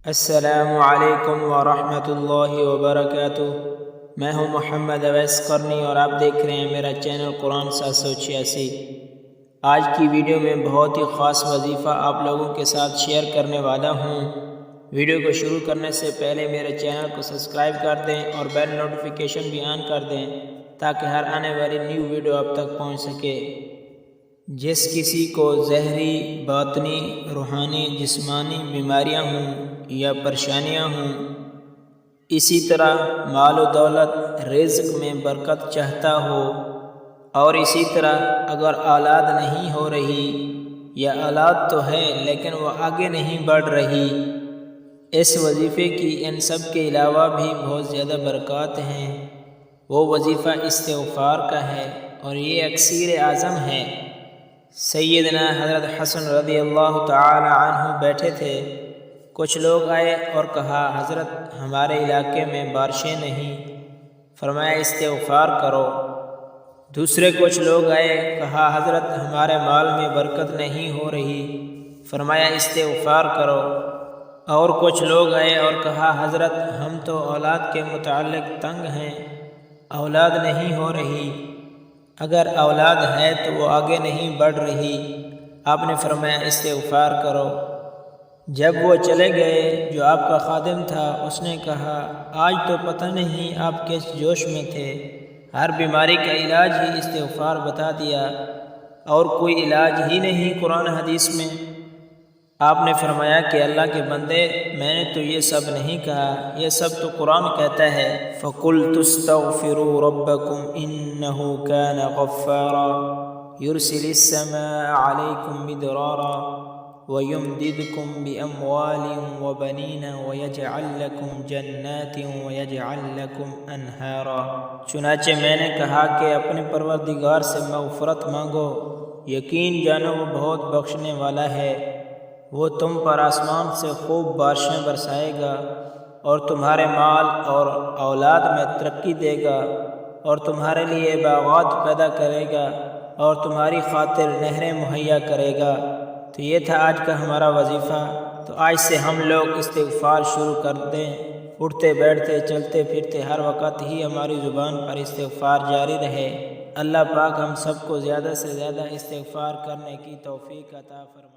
السلام علیکم ورحمۃ اللہ وبرکاتہ۔ میں ہوں محمد اویس قرنی اور آپ دیکھ رہے ہیں میرا چینل قرآن 786۔ آج کی ویڈیو میں بہت ہی خاص وظیفہ آپ لوگوں کے ساتھ شیئر کرنے والا ہوں۔ ویڈیو کو شروع کرنے سے پہلے میرے چینل کو سبسکرائب کر دیں اور بیل نوٹیفیکیشن بھی آن کر دیں تاکہ ہر آنے والی نیو ویڈیو آپ تک پہنچ سکے۔ جس کسی کو ذہنی، باطنی، روحانی، جسمانی بیماریاں ہوں یا پریشانیاں ہوں، اسی طرح مال و دولت، رزق میں برکت چاہتا ہو، اور اسی طرح اگر اولاد نہیں ہو رہی یا اولاد تو ہے لیکن وہ آگے نہیں بڑھ رہی، اس وظیفے کی ان سب کے علاوہ بھی بہت زیادہ برکات ہیں۔ وہ وظیفہ استغفار کا ہے اور یہ اکسیر اعظم ہے۔ سیدنا حضرت حسن رضی اللہ تعالی عنہ بیٹھے تھے، کچھ لوگ آئے اور کہا حضرت ہمارے علاقے میں بارشیں نہیں، فرمایا استغفار کرو۔ دوسرے کچھ لوگ آئے، کہا حضرت ہمارے مال میں برکت نہیں ہو رہی، فرمایا استغفار کرو۔ اور کچھ لوگ آئے اور کہا حضرت ہم تو اولاد کے متعلق تنگ ہیں، اولاد نہیں ہو رہی، اگر اولاد ہے تو وہ آگے نہیں بڑھ رہی، آپ نے فرمایا استغفار کرو۔ جب وہ چلے گئے، جو آپ کا خادم تھا اس نے کہا آج تو پتہ نہیں آپ کس جوش میں تھے، ہر بیماری کا علاج ہی استغفار بتا دیا، اور کوئی علاج ہی نہیں قرآن حدیث میں۔ آپ نے فرمایا کہ اللہ کے بندے میں نے تو یہ سب نہیں کہا، یہ سب تو قرآن کہتا ہے فَقُلْتُ اسْتَغْفِرُوا رَبَّكُمْ إِنَّهُ كَانَ غَفَّارًا يُرْسِلِ السَّمَاءَ عَلَيْكُمْ مِدْرَارًا وَيُمْدِدْكُمْ بِأَمْوَالٍ وَبَنِينَ وَيَجْعَلْ لَكُمْ جَنَّاتٍ وَيَجْعَلْ لَكُمْ أَنْهَارًا۔ چنانچہ میں نے کہا کہ اپنے پروردگار سے مغفرت مانگو، یقین جانو وہ بہت بخشنے والا ہے، وہ تم پر آسمان سے خوب بارشیں برسائے گا اور تمہارے مال اور اولاد میں ترقی دے گا، اور تمہارے لیے باغات پیدا کرے گا اور تمہاری خاطر نہریں مہیا کرے گا۔ تو یہ تھا آج کا ہمارا وظیفہ۔ تو آج سے ہم لوگ استغفار شروع کر دیں، اٹھتے بیٹھتے چلتے پھرتے ہر وقت ہی ہماری زبان پر استغفار جاری رہے۔ اللہ پاک ہم سب کو زیادہ سے زیادہ استغفار کرنے کی توفیق عطا فرمائے۔